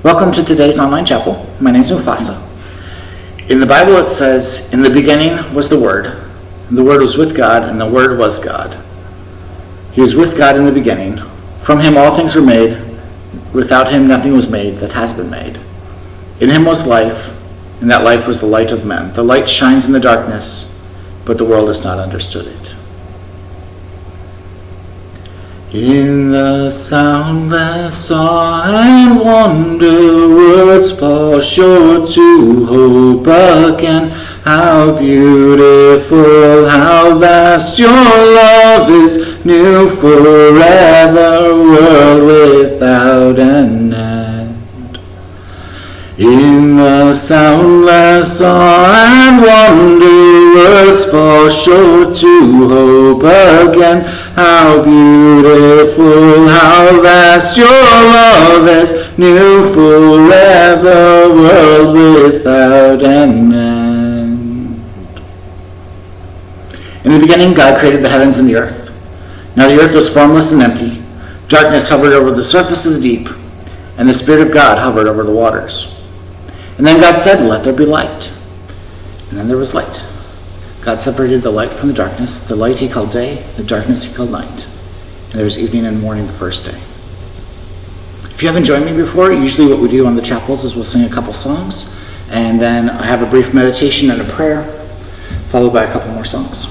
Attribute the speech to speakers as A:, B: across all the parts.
A: Welcome to today's online chapel. My name is Mufasa. In the Bible it says, "In the beginning was the Word, and the Word was with God, and the Word was God. He was with God in the beginning. From him all things were made. Without him nothing was made that has been made. In him was life, and that life was the light of men. The light shines in the darkness, but the world has not understood it." In the soundless awe and wonder, words fall short to hope again. How beautiful, how vast your love is, new forever, world without an end. In the soundless awe and wonder, words fall short to hope again. How beautiful, how vast your love is, new forever, world without an end. In the beginning, God created the heavens and the earth. Now the earth was formless and empty. Darkness hovered over the surface of the deep, and the Spirit of God hovered over the waters. And then God said, "Let there be light." And then there was light. God separated the light from the darkness. The light he called day, the darkness he called night. And there was evening and morning the first day. If you haven't joined me before, usually what we do on the chapels is we'll sing a couple songs, and then I have a brief meditation and a prayer, followed by a couple more songs.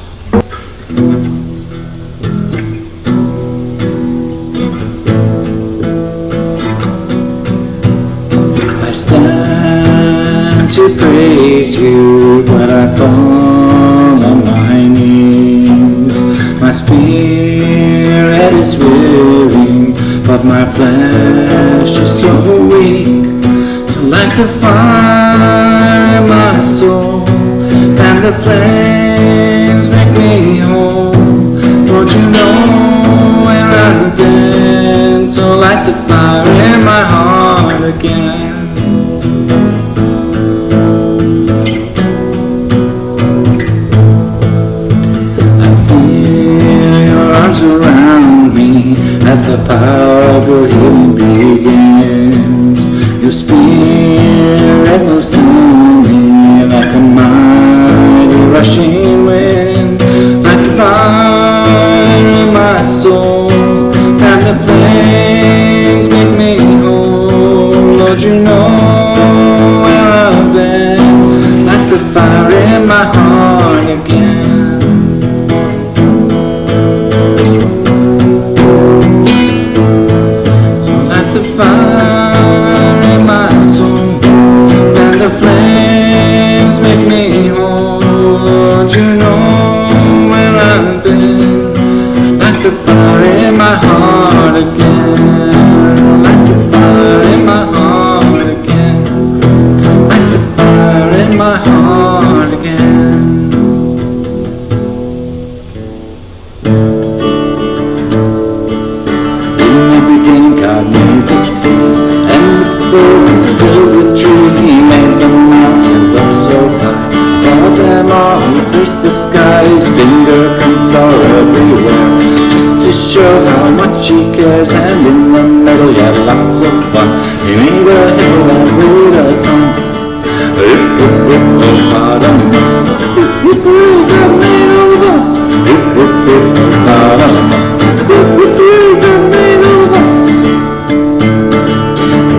A: I stand to praise you, but I fall on my knees. My spirit is willing, but my flesh is so weak. So like the fire in my soul, and the flames make me whole. Don't you know where I've been? So light the fire in my heart again. Around me as the power of your healing begins. Your spirit moves through me like a mighty rushing wind, like the fire in my soul, and the flames make me whole. Lord, you know where I've been, like the fire in my heart again. The sky's fingerprints are everywhere, just to show how much he cares. And in the middle, yeah, lots of fun. He made a hill that weighed a ton. Hippopotamus, God made all of us. Hippopotamus, God made all of us.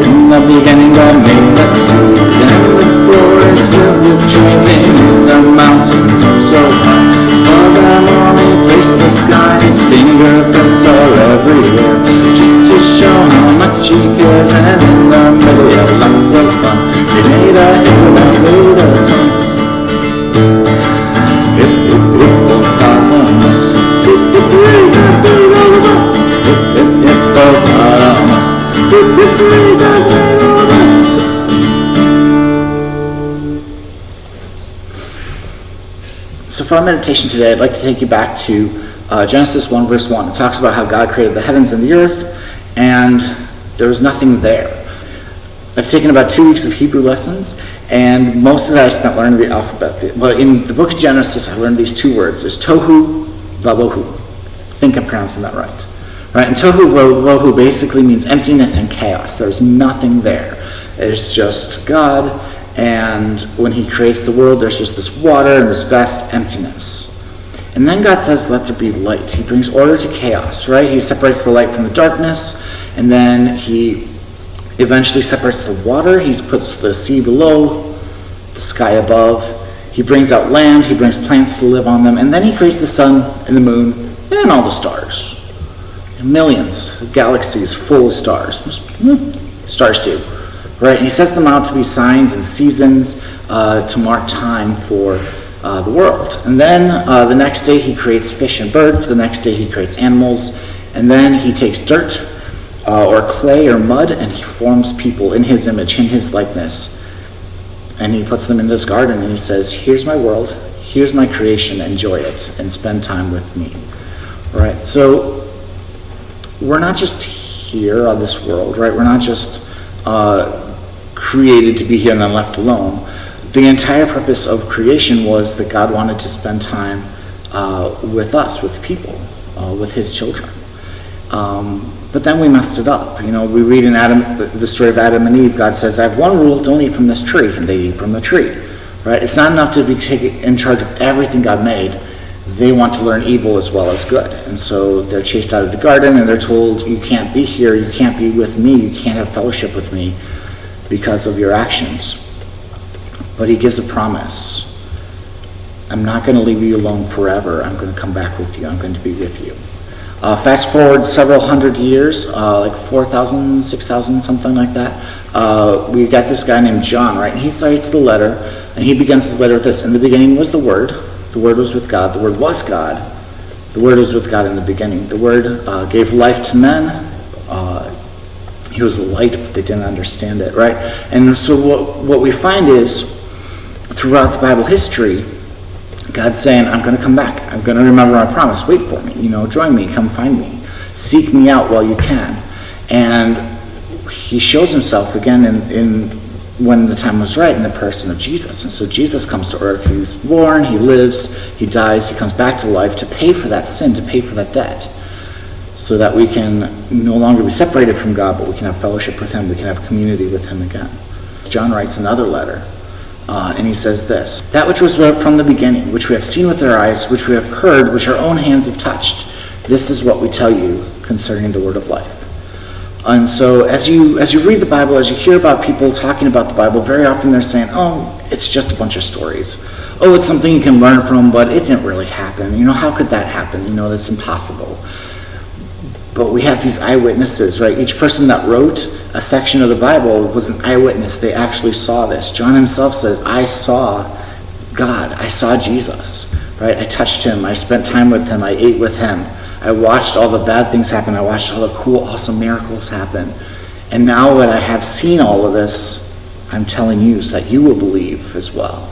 A: In the beginning, God made the seas and the forest filled with trees. In the mountains so high, above them all he placed the sky. His fingerprints are everywhere, just to show how much he cares. And in the middle, yeah, lots of fun. He made a hill that weighed a ton. Hippopotamus, God made all of us. Hippopotamus, God made all of us. So for our meditation today, I'd like to take you back to Genesis 1 verse 1. It talks about how God created the heavens and the earth, and there was nothing there. I've taken about 2 weeks of Hebrew lessons, and most of that I spent learning the alphabet. But in the book of Genesis, I learned these 2 words. There's tohu, vavohu. I think I'm pronouncing that right. And tohu vavohu basically means emptiness and chaos. There's nothing there. It's just God, and when he creates the world, there's just this water and this vast emptiness. And then God says, let there be light. He brings order to chaos, right? He separates the light from the darkness, and then he eventually separates the water. He puts the sea below, the sky above. He brings out land. He brings plants to live on them. And then he creates the sun and the moon and all the stars. Millions of galaxies full of stars. Stars do, right? And he sets them out to be signs and seasons to mark time for the world. And then the next day he creates fish and birds. The next day he creates animals. And then he takes dirt or clay or mud, and he forms people in his image, in his likeness. And he puts them in this garden, and he says, here's my world, here's my creation, enjoy it, and spend time with me. Right? So we're not just here on this world, right? We're not just created to be here and then left alone. The entire purpose of creation was that God wanted to spend time with us, with people, with his children. But then we messed it up. We read in the story of Adam and Eve, God says, I have one rule, don't eat from this tree, and they eat from the tree. Right? It's not enough to be in charge of everything God made. They want to learn evil as well as good. And so they're chased out of the garden, and they're told, you can't be here, you can't be with me, you can't have fellowship with me because of your actions. But he gives a promise. I'm not going to leave you alone forever. I'm going to come back with you. I'm going to be with you. Fast forward several hundred years, like 4,000, 6,000, something like that. We got this guy named John, right? And he cites the letter, and he begins his letter with this. In the beginning was the Word. The Word was with God. The Word was God. The Word was with God in the beginning. The Word gave life to men. He was a light, but they didn't understand it, right? And so what we find is, throughout the Bible history, God's saying, I'm going to come back. I'm going to remember my promise. Wait for me. Join me. Come find me. Seek me out while you can. And he shows himself again in when the time was right in the person of Jesus. And so Jesus comes to earth. He's born. He lives. He dies. He comes back to life to pay for that sin, to pay for that debt, so that we can no longer be separated from God, but we can have fellowship with him. We can have community with him again. John writes another letter. And he says this, that which was from the beginning, which we have seen with our eyes, which we have heard, which our own hands have touched, this is what we tell you concerning the word of life. And so as you read the Bible, as you hear about people talking about the Bible, very often they're saying, oh, it's just a bunch of stories. Oh, it's something you can learn from, but it didn't really happen. How could that happen? That's impossible. But we have these eyewitnesses, right? Each person that wrote a section of the Bible was an eyewitness. They actually saw this. John himself says, I saw God. I saw Jesus, right? I touched him. I spent time with him. I ate with him. I watched all the bad things happen. I watched all the cool, awesome miracles happen. And now that I have seen all of this, I'm telling you so that you will believe as well.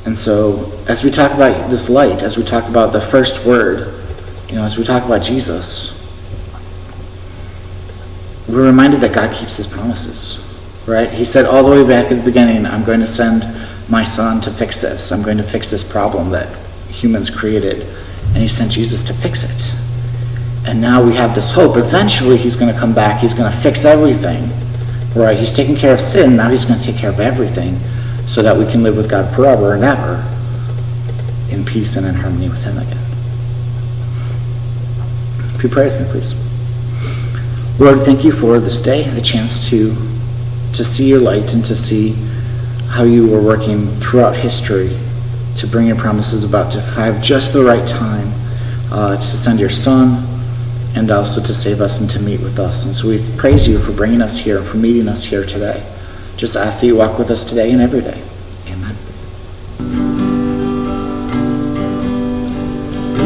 A: And so as we talk about this light, as we talk about the first word, as we talk about Jesus, we're reminded that God keeps his promises, right? He said all the way back at the beginning, I'm going to send my son to fix this. I'm going to fix this problem that humans created. And he sent Jesus to fix it. And now we have this hope. Eventually he's going to come back. He's going to fix everything, right? He's taking care of sin. Now he's going to take care of everything so that we can live with God forever and ever in peace and in harmony with him again. If you pray with me, please. Lord, thank you for this day, the chance to see your light and to see how you were working throughout history to bring your promises about, to have just the right time to send your son and also to save us and to meet with us. And so we praise you for bringing us here, for meeting us here today. Just ask that you walk with us today and every day. Amen.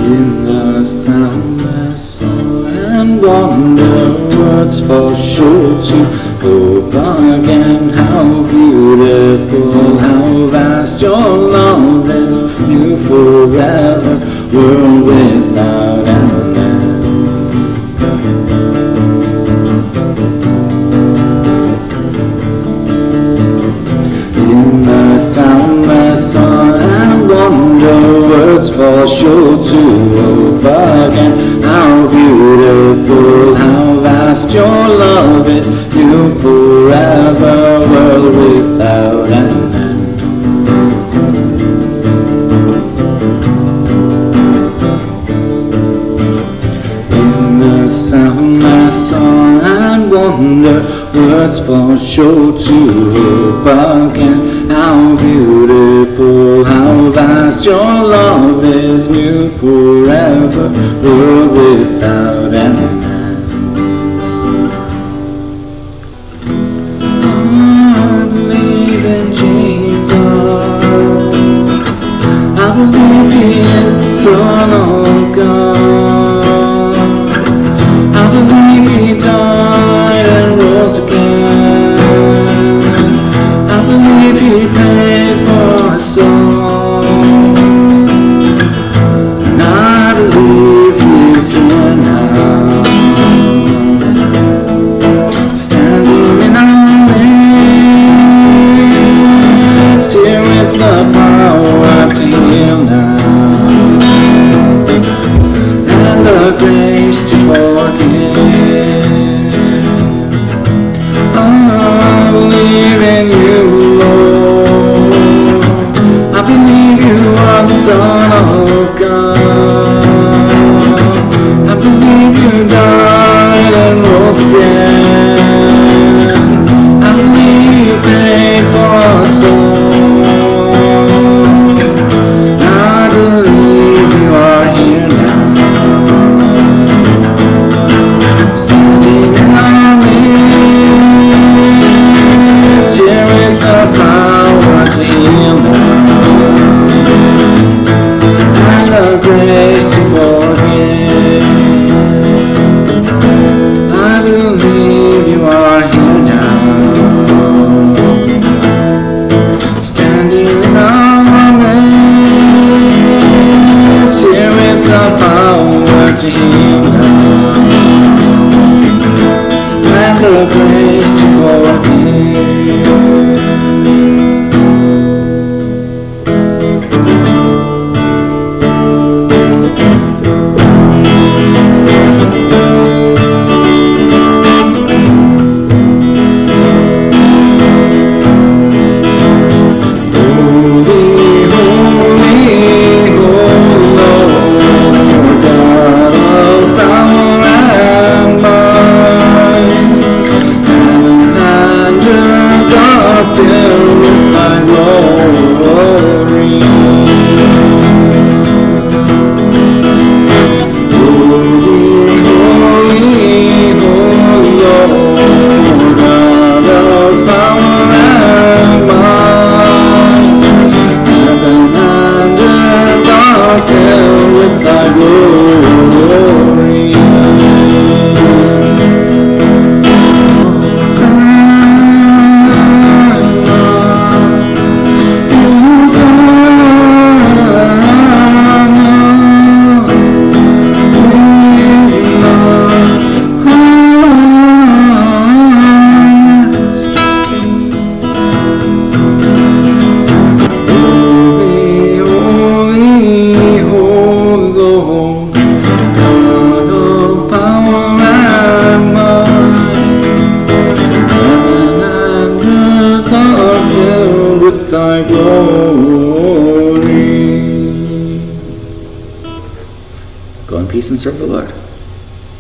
A: In the sun I saw and wonder words for sure to hope again. How beautiful, how vast your love is, new forever, world without end. In the soundless song and wonder words fall short to hope again. How beautiful, how vast your love is, new forever. wonder, words fall short to hope again. How beautiful, how vast your love is, new forever, world without end. I believe in Jesus, I believe He is the Son of God. I believe He died and rose again. I believe He paid for us all. And I believe He's here now, standing in our midst, here with the power to heal now, and the grace to forgive. I believe in you, Lord. I believe you are the Son of God. I believe you died and rose again. I believe you paid for us all. I believe you are here now, standing in our midst, here with the power to heal now, and the grace to forgive. I believe you are here now, standing in our midst, here with the power to heal now, and the grace to forgive. Thy glory. Go in peace and serve the Lord.